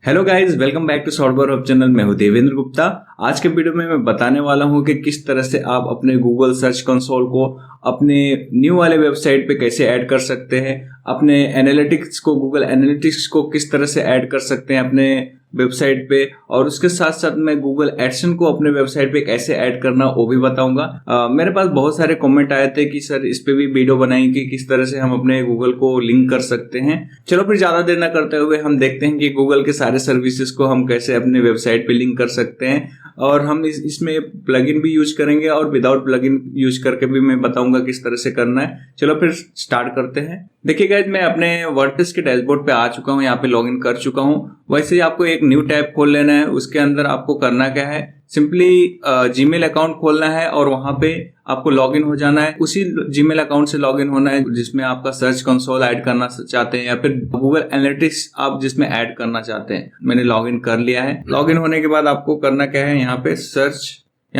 Hello guys, welcome back to software hub channel. मैं हूं देवेंद्र गुप्ता। आज के वीडियो में मैं बताने वाला हूं कि किस तरह से आप अपने गूगल सर्च कंसोल को अपने न्यू वाले वेबसाइट पे कैसे ऐड कर सकते हैं, अपने एनालिटिक्स को गूगल एनालिटिक्स को किस तरह से ऐड कर सकते हैं अपने वेबसाइट पे, और उसके साथ साथ मैं गूगल एडसेंस को अपने वेबसाइट पे कैसे ऐड करना वो भी बताऊंगा। मेरे पास बहुत सारे कमेंट आए थे कि सर इस पे भी वीडियो बनाएं कि किस तरह से हम अपने गूगल को लिंक कर सकते हैं। चलो फिर ज्यादा देर ना करते हुए हम देखते हैं कि गूगल के सारे सर्विसेज को हम कैसे अपने वेबसाइट पे लिंक कर सकते हैं, और हम इसमें प्लगइन भी यूज करेंगे और विदाउट प्लगइन यूज करके भी मैं बताऊंगा किस तरह से करना है। चलो फिर स्टार्ट करते हैं। देखिए गाइस, मैं अपने वर्डप्रेस के डैशबोर्ड पे आ चुका हूँ, यहाँ पे लॉगिन कर चुका हूँ। वैसे ही आपको एक न्यू टैब खोल लेना है। उसके अंदर आपको करना क्या है, सिंपली जीमेल अकाउंट खोलना है और वहां पे आपको लॉगिन हो जाना है। उसी जीमेल अकाउंट से लॉगिन होना है जिसमें आपका सर्च कंसोल ऐड करना चाहते हैं या फिर गूगल एनालिटिक्स आप जिसमें ऐड करना चाहते हैं। मैंने लॉगिन कर लिया है। लॉगिन होने के बाद आपको करना क्या है, यहाँ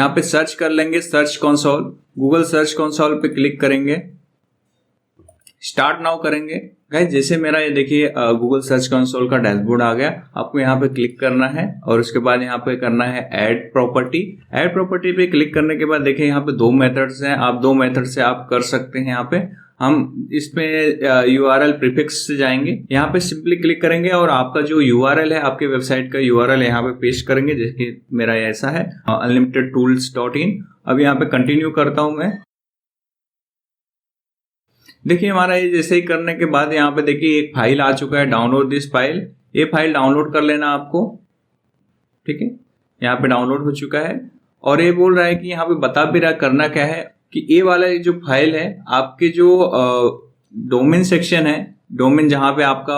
पे सर्च कर लेंगे search console. Google search console पे क्लिक करेंगे, स्टार्ट नाउ करेंगे। गाइस, जैसे मेरा ये देखिए गूगल सर्च कंसोल का डैशबोर्ड आ गया। आपको यहाँ पे क्लिक करना है और उसके बाद यहाँ पे करना है ऐड प्रॉपर्टी। ऐड प्रॉपर्टी पे क्लिक करने के बाद देखिए यहाँ पे दो मेथड्स हैं। आप दो मेथड से आप कर सकते हैं। यहाँ पे हम इसमें URL प्रीफिक्स से जाएंगे। यहाँ पे सिंपली क्लिक करेंगे और आपका जो URL है, आपके वेबसाइट का URL यहाँ पे पेस्ट करेंगे। जैसे कि मेरा ऐसा है unlimitedtools.in। अब यहाँ पे कंटिन्यू करता हूँ मैं। देखिए हमारा ये जैसे ही करने के बाद यहाँ पे देखिए एक फाइल आ चुका है, डाउनलोड दिस फाइल। ये फाइल डाउनलोड कर लेना आपको, ठीक है। यहाँ पे डाउनलोड हो चुका है और ये बोल रहा है कि यहाँ पे बता भी रहा करना क्या है कि ये वाला जो फाइल है, आपके जो डोमेन सेक्शन है, डोमेन जहाँ पे आपका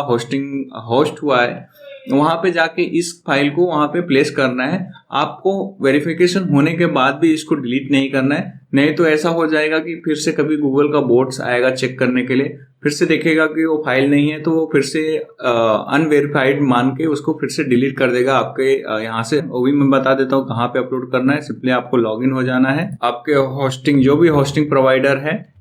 होस्ट हुआ है, वहां पे जाके इस फाइल को वहां पे प्लेस करना है। आपको वेरिफिकेशन होने के बाद भी इसको डिलीट नहीं करना है, नहीं तो ऐसा हो जाएगा कि फिर से कभी गूगल का बोट्स आएगा चेक करने के लिए, फिर से देखेगा कि वो फाइल नहीं है तो वो फिर से अनवेरिफाइड मान के उसको फिर से डिलीट कर देगा आपके यहाँ से। वो भी मैं बता देता हूँ कहाँ पे अपलोड करना है। सिंपली आपको लॉगिन हो जाना है आपके होस्टिंग, जो भी होस्टिंग प्रोवाइडर है।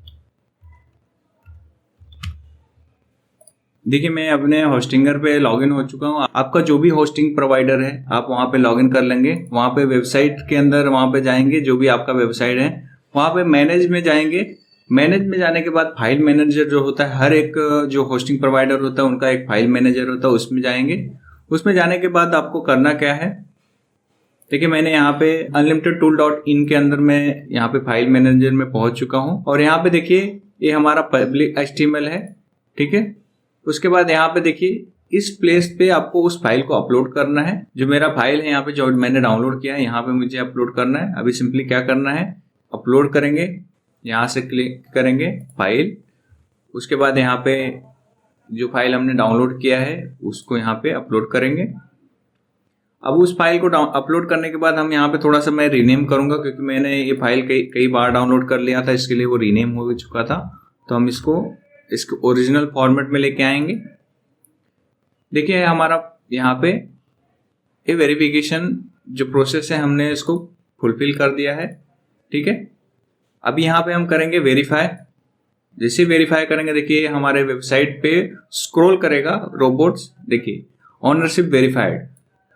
देखिए मैं अपने होस्टिंगर पे लॉगिन हो चुका हूँ। आपका जो भी होस्टिंग प्रोवाइडर है आप वहाँ पे लॉगिन कर लेंगे। वहाँ पे वेबसाइट के अंदर वहाँ पे जाएंगे, जो भी आपका वेबसाइट है वहाँ पे मैनेज में जाएंगे। मैनेज में जाने के बाद फाइल मैनेजर जो होता है, हर एक जो होस्टिंग प्रोवाइडर होता है उनका एक फाइल मैनेजर होता है, उसमें जाएंगे। उसमें जाने के बाद आपको करना क्या है, देखिए मैंने यहाँ पे unlimitedtool.in के अंदर मैं यहाँ पे फाइल मैनेजर में पहुंच चुका हूँ और यहाँ पे देखिए ये हमारा पब्लिक HTML है, ठीक है। उसके बाद यहाँ पे देखिए इस प्लेस पे आपको उस फाइल को अपलोड करना है। जो मेरा फाइल है यहाँ पे जो मैंने डाउनलोड किया है, यहाँ पे मुझे अपलोड करना है। अभी सिंपली क्या करना है, अपलोड करेंगे, यहाँ से क्लिक करेंगे फाइल। उसके बाद यहाँ पे जो फाइल हमने डाउनलोड किया है उसको यहाँ पे अपलोड करेंगे। अब उस फाइल को अपलोड करने के बाद हम यहाँ पे थोड़ा सा मैं रीनेम करूंगा, क्योंकि मैंने ये फाइल कई बार डाउनलोड कर लिया था, इसके लिए वो रीनेम हो चुका था। तो हम इसको ओरिजिनल फॉर्मेट में लेके आएंगे। देखिए हमारा यहाँ पे ये वेरिफिकेशन जो प्रोसेस है हमने इसको फुलफिल कर दिया है, ठीक है। अभी यहाँ पे हम करेंगे वेरीफाई। जैसे वेरीफाई करेंगे देखिए हमारे वेबसाइट पे स्क्रॉल करेगा रोबोट्स, देखिए ऑनरशिप वेरीफाइड।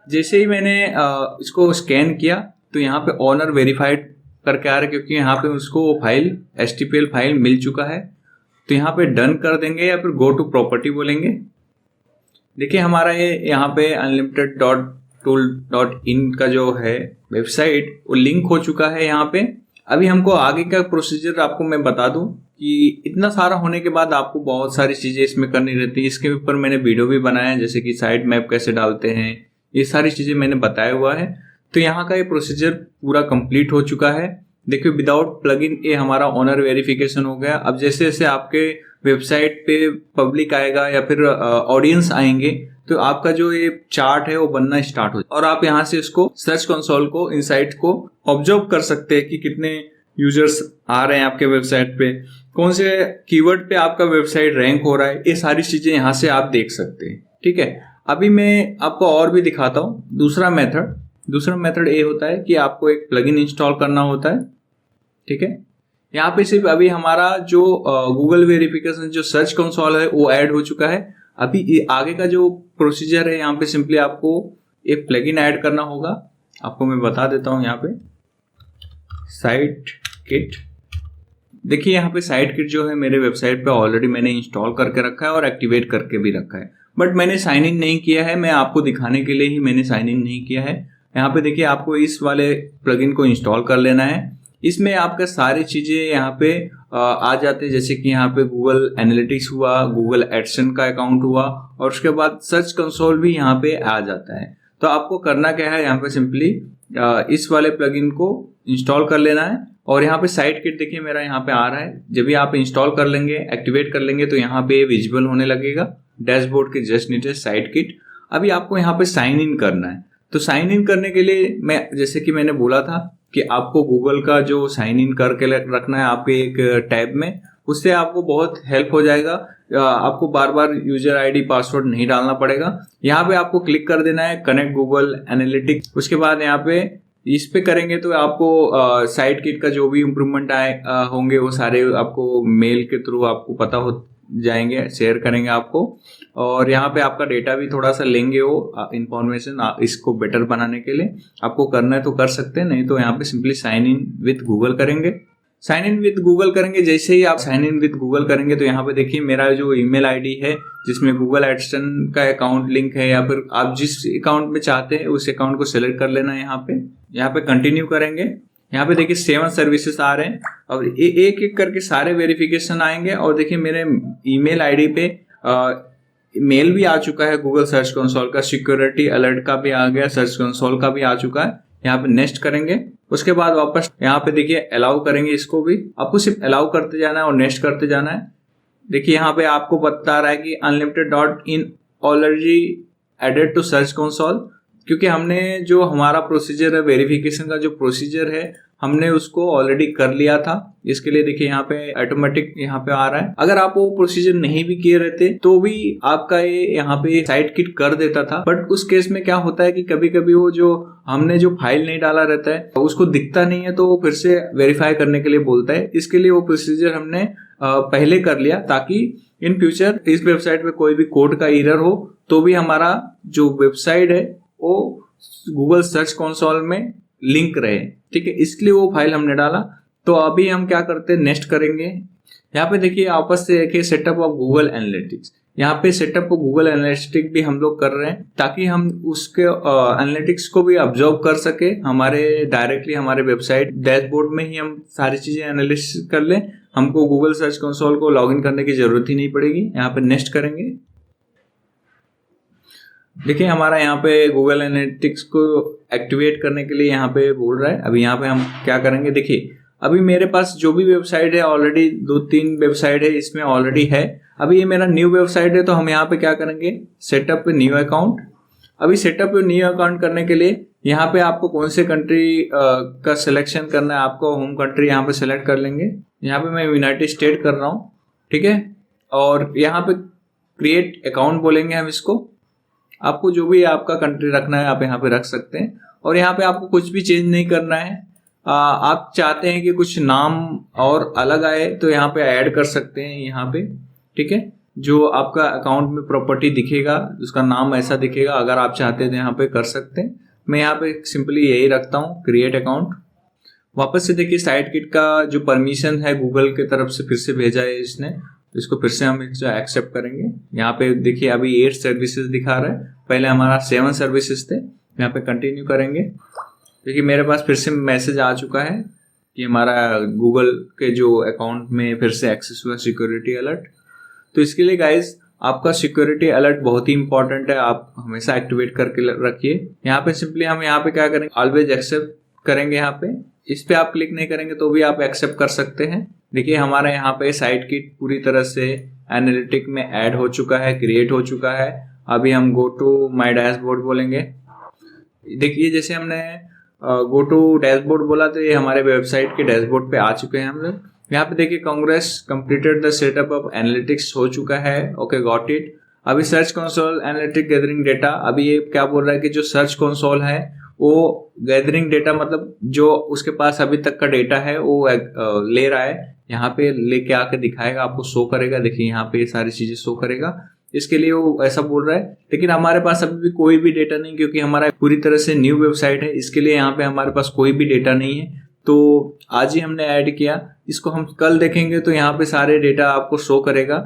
जैसे ही मैंने इसको स्कैन किया तो यहाँ पे ऑनर वेरीफाइड करके आ रहा है, क्योंकि यहाँ पे उसको वो फाइल HTML फाइल मिल चुका है। तो यहाँ पे डन कर देंगे या फिर गो टू प्रॉपर्टी बोलेंगे। देखिए हमारा ये यहाँ पे unlimitedtool.in का जो है वेबसाइट वो लिंक हो चुका है यहाँ पे। अभी हमको आगे का प्रोसीजर आपको मैं बता दूं कि इतना सारा होने के बाद आपको बहुत सारी चीजें इसमें करनी रहती है। इसके ऊपर मैंने वीडियो भी बनाया है, जैसे कि साइट मैप कैसे डालते हैं, ये सारी चीजें मैंने बताया हुआ है। तो यहाँ का ये प्रोसीजर पूरा कंप्लीट हो चुका है। देखिए विदाउट प्लगइन ये हमारा ऑनर वेरिफिकेशन हो गया। अब जैसे जैसे आपके वेबसाइट पे पब्लिक आएगा या फिर ऑडियंस आएंगे तो आपका जो ये चार्ट है वो बनना स्टार्ट हो, और आप यहाँ से इसको सर्च कंसोल को, इनसाइट को ऑब्जर्व कर सकते हैं कि कितने यूजर्स आ रहे हैं आपके वेबसाइट पे, कौन से कीवर्ड पे आपका वेबसाइट रैंक हो रहा है। ये सारी चीजें यहाँ से आप देख सकते हैं, ठीक है। अभी मैं आपको और भी दिखाता हूँ दूसरा मेथड ये होता है कि आपको एक प्लगइन इंस्टॉल करना होता है, ठीक है। यहाँ पे सिर्फ अभी हमारा जो गूगल वेरिफिकेशन जो सर्च कंसोल है वो ऐड हो चुका है। अभी आगे का जो प्रोसीजर है, यहाँ पे सिंपली आपको एक प्लगइन ऐड करना होगा। आपको मैं बता देता हूँ यहाँ पे साइट किट। देखिए यहाँ पे साइट किट जो है मेरे वेबसाइट पे ऑलरेडी मैंने इंस्टॉल करके रखा है और एक्टिवेट करके भी रखा है, बट मैंने साइन इन नहीं किया है। मैं आपको दिखाने के लिए ही मैंने साइन इन नहीं किया है। यहाँ पे देखिए आपको इस वाले प्लगइन को इंस्टॉल कर लेना है। इसमें आपका सारी चीज़ें यहाँ पे आ जाते हैं, जैसे कि यहाँ पे गूगल एनालिटिक्स हुआ, गूगल एडसेंस का अकाउंट हुआ और उसके बाद सर्च कंसोल भी यहाँ पे आ जाता है। तो आपको करना क्या है, यहाँ पे सिंपली इस वाले प्लगइन को इंस्टॉल कर लेना है। और यहाँ पे साइट किट देखिए मेरा यहाँ पे आ रहा है। जब भी आप इंस्टॉल कर लेंगे, एक्टिवेट कर लेंगे, तो यहाँ पे विजिबल होने लगेगा डैशबोर्ड के जस्ट नीचे साइट किट। अभी आपको यहाँ पे साइन इन करना है। तो साइन इन करने के लिए मैं जैसे कि मैंने बोला था कि आपको गूगल का जो साइन इन करके रखना है आपके एक टैब में, उससे आपको बहुत हेल्प हो जाएगा। आपको बार बार यूजर आईडी पासवर्ड नहीं डालना पड़ेगा। यहाँ पे आपको क्लिक कर देना है कनेक्ट गूगल एनालिटिक्स। उसके बाद यहाँ पे इस पे करेंगे तो आपको साइट किट का जो भी इम्प्रूवमेंट होंगे वो सारे आपको मेल के थ्रू आपको पता हो जाएंगे, शेयर करेंगे आपको। और यहाँ पे आपका डेटा भी थोड़ा सा लेंगे वो इंफॉर्मेशन, इसको बेटर बनाने के लिए आपको करना है तो कर सकते हैं, नहीं तो यहाँ पे simply sign in with Google करेंगे। साइन इन विद गूगल करेंगे, जैसे ही आप साइन इन विद गूगल करेंगे तो यहाँ पे देखिए मेरा जो ईमेल आईडी है जिसमें गूगल एडसेंस का अकाउंट लिंक है, या फिर आप जिस अकाउंट में चाहते हैं उस अकाउंट को सिलेक्ट कर लेना है। यहाँ पे कंटिन्यू करेंगे। यहाँ पे देखिए 7 सर्विसेज आ रहे हैं और एक एक करके सारे वेरिफिकेशन आएंगे। और देखिए मेरे ईमेल आईडी पे मेल भी आ चुका है गूगल सर्च कंसोल का, सिक्योरिटी अलर्ट का भी आ गया, सर्च कंसोल का भी आ चुका है। यहाँ पे नेक्स्ट करेंगे। उसके बाद वापस यहाँ पे देखिए अलाउ करेंगे, इसको भी आपको सिर्फ अलाउ करते जाना है और नेक्स्ट करते जाना है। देखिए यहाँ पे आपको बता रहा है कि unlimited dot in already added to search console, क्योंकि हमने जो हमारा प्रोसीजर है, वेरिफिकेशन का जो प्रोसीजर है, हमने उसको ऑलरेडी कर लिया था। इसके लिए देखिए यहाँ पे ऑटोमेटिक यहाँ पे आ रहा है। अगर आप वो प्रोसीजर नहीं भी किए रहते तो भी आपका ये यहाँ पे साइट किट कर देता था। बट उस केस में क्या होता है कि कभी कभी वो जो हमने जो फाइल नहीं डाला रहता है उसको दिखता नहीं है, तो वो फिर से वेरीफाई करने के लिए बोलता है। इसके लिए वो प्रोसीजर हमने पहले कर लिया, ताकि इन फ्यूचर इस वेबसाइट पे कोई भी कोड का एरर हो तो भी हमारा जो वेबसाइट है वो गूगल सर्च कंसोल में लिंक रहे। ठीक है, इसलिए वो फाइल हमने डाला। तो अभी हम क्या करते हैं, नेक्स्ट करेंगे। यहाँ पे देखिए आपस से देखिए सेटअप ऑफ गूगल एनालिटिक्स। यहाँ पे सेटअप ऑफ गूगल एनालिटिक्स भी हम लोग कर रहे हैं, ताकि हम उसके एनालिटिक्स को भी ऑब्जर्व कर सके हमारे डायरेक्टली हमारे वेबसाइट डैशबोर्ड में ही हम सारी चीजें एनालिसिस कर लें। हमको गूगल सर्च कंसोल को लॉगिन करने की जरूरत ही नहीं पड़ेगी। यहाँ पे नेक्स्ट करेंगे। देखिए हमारा यहाँ पे गूगल एनालिटिक्स को एक्टिवेट करने के लिए यहाँ पे बोल रहा है। अभी यहाँ पे हम क्या करेंगे, देखिए अभी मेरे पास जो भी वेबसाइट है ऑलरेडी 2-3 वेबसाइट है इसमें ऑलरेडी है। अभी ये मेरा न्यू वेबसाइट है, तो हम यहाँ पे क्या करेंगे, सेटअप न्यू अकाउंट। अभी सेटअप न्यू अकाउंट करने के लिए यहाँ पे आपको कौन से कंट्री का सिलेक्शन करना है, आपको होम कंट्री यहाँ पे सेलेक्ट कर लेंगे। यहाँ पे मैं यूनाइटेड स्टेट कर रहा हूँ, ठीक है। और यहाँ पे क्रिएट अकाउंट बोलेंगे हम इसको। आपको जो भी आपका कंट्री रखना है आप यहाँ पे रख सकते हैं। और यहाँ पे आपको कुछ भी चेंज नहीं करना है। आप चाहते हैं कि कुछ नाम और अलग आए तो यहाँ पे ऐड कर सकते हैं यहाँ पे, ठीक है। जो आपका अकाउंट में प्रॉपर्टी दिखेगा उसका नाम ऐसा दिखेगा, अगर आप चाहते हैं तो यहाँ पे कर सकते हैं। मैं यहाँ पे सिंपली यही रखता हूँ, क्रिएट अकाउंट। वापस से देखिए साइट किट का जो परमिशन है गूगल की तरफ से फिर से भेजा है इसने, इसको फिर से हम एक्सेप्ट करेंगे। यहाँ पे देखिए अभी 8 सर्विसेज दिखा रहा है, पहले हमारा 7 सर्विसेज थे। यहाँ पे कंटिन्यू करेंगे। देखिए मेरे पास फिर से मैसेज आ चुका है कि हमारा गूगल के जो अकाउंट में फिर से एक्सेस हुआ सिक्योरिटी अलर्ट। तो इसके लिए गाइज आपका सिक्योरिटी अलर्ट बहुत ही इंपॉर्टेंट है, आप हमेशा एक्टिवेट करके रखिए। यहाँ पे सिंपली हम यहाँ पे क्या करेंगे, ऑलवेज एक्सेप्ट करेंगे। यहाँ पे इस पे आप क्लिक नहीं करेंगे तो भी आप एक्सेप्ट कर सकते हैं। देखिए हमारा यहाँ पे साइट किट पूरी तरह से एनालिटिक में ऐड हो चुका है, क्रिएट हो चुका है। अभी हम गो टू माय डैशबोर्ड बोलेंगे। देखिए जैसे हमने गो टू डैशबोर्ड बोला तो ये हमारे वेबसाइट के डैशबोर्ड पे आ चुके हैं हम लोग। यहाँ पे देखिए Congress completed the setup of analytics हो चुका है, ओके गॉट इट। अभी search console analytic gathering data, अभी ये क्या बोल रहा है कि जो सर्च कंसोल है वो गैदरिंग डेटा मतलब जो उसके पास अभी तक का डेटा है वो ले रहा है। यहाँ पे लेके आके दिखाएगा, आपको शो करेगा। देखिए यहाँ पे ये सारी चीजें शो करेगा। इसके लिए वो ऐसा बोल रहा है। लेकिन हमारे पास अभी भी कोई भी डेटा नहीं, क्योंकि हमारा पूरी तरह से न्यू वेबसाइट है, इसके लिए यहाँ पे हमारे पास कोई भी डेटा नहीं है। तो आज ही हमने ऐड किया, इसको हम कल देखेंगे तो यहाँ पे सारे डेटा आपको शो करेगा।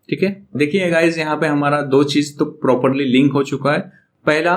ठीक है, देखिए गाइज यहाँ पे हमारा 2 चीज तो प्रॉपरली लिंक हो चुका है। पहला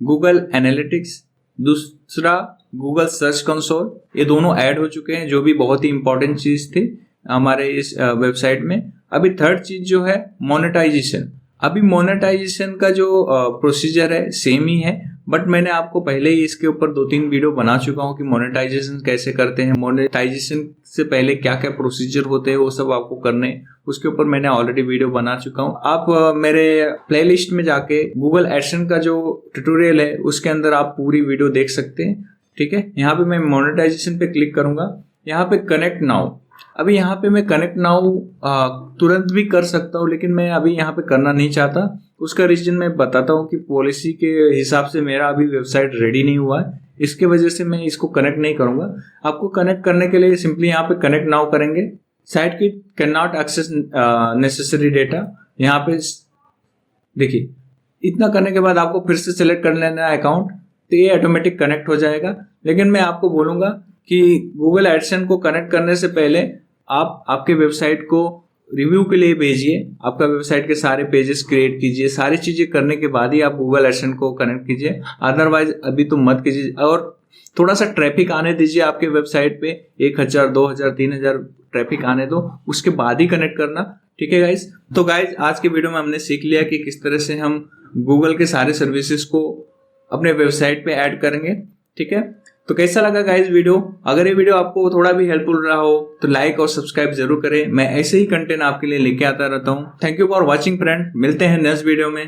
गूगल एनालिटिक्स, दूसरा गूगल सर्च कंसोल, ये दोनों ऐड हो चुके हैं, जो भी बहुत ही इंपॉर्टेंट चीज थी हमारे इस वेबसाइट में। अभी थर्ड चीज जो है मोनेटाइजेशन। अभी मोनेटाइजेशन का जो प्रोसीजर है सेम ही है, बट मैंने आपको पहले ही इसके ऊपर 2-3 वीडियो बना चुका हूँ कि मोनेटाइजेशन कैसे करते हैं, मोनेटाइजेशन से पहले क्या क्या प्रोसीजर होते हैं वो सब आपको करने, उसके ऊपर मैंने ऑलरेडी वीडियो बना चुका हूँ। आप मेरे प्लेलिस्ट में जाके गूगल एडसेंस का जो ट्यूटोरियल है उसके अंदर आप पूरी वीडियो देख सकते हैं। ठीक है, यहाँ पे मैं मोनेटाइजेशन पे क्लिक करूंगा, यहाँ पे कनेक्ट नाउ। अभी यहाँ पे मैं कनेक्ट नाउ तुरंत भी कर सकता हूँ, लेकिन मैं अभी यहाँ पे करना नहीं चाहता। उसका रीजन मैं बताता हूँ कि पॉलिसी के हिसाब से मेरा अभी वेबसाइट रेडी नहीं हुआ है, इसके वजह से मैं इसको कनेक्ट नहीं करूंगा। आपको कनेक्ट करने के लिए सिंपली यहाँ पे कनेक्ट नाउ करेंगे। साइट की can not access necessary data, यहाँ पे देखिए इतना करने के बाद आपको फिर से सिलेक्ट कर लेना है अकाउंट, तो ये ऑटोमेटिक कनेक्ट हो जाएगा। लेकिन मैं आपको बोलूंगा कि गूगल एडसेंस को कनेक्ट करने से पहले आप आपके वेबसाइट को रिव्यू के लिए भेजिए, आपका वेबसाइट के सारे पेजेस क्रिएट कीजिए, सारी चीजें करने के बाद ही आप गूगल एडसेंस को कनेक्ट कीजिए, अदरवाइज अभी तो मत कीजिए। और थोड़ा सा ट्रैफिक आने दीजिए आपके वेबसाइट पे, 1000, 2000, 3000 ट्रैफिक आने दो, उसके बाद ही कनेक्ट करना। ठीक है गाइज, तो गाइज आज के वीडियो में हमने सीख लिया कि किस तरह से हम गूगल के सारे सर्विसेज को अपने वेबसाइट पे ऐड करेंगे। ठीक है, तो कैसा लगा गाइज वीडियो? अगर ये वीडियो आपको थोड़ा भी हेल्पफुल रहा हो तो लाइक और सब्सक्राइब जरूर करें। मैं ऐसे ही कंटेंट आपके लिए लेके आता रहता हूँ। Thank you for watching friend, मिलते हैं नेक्स्ट वीडियो में।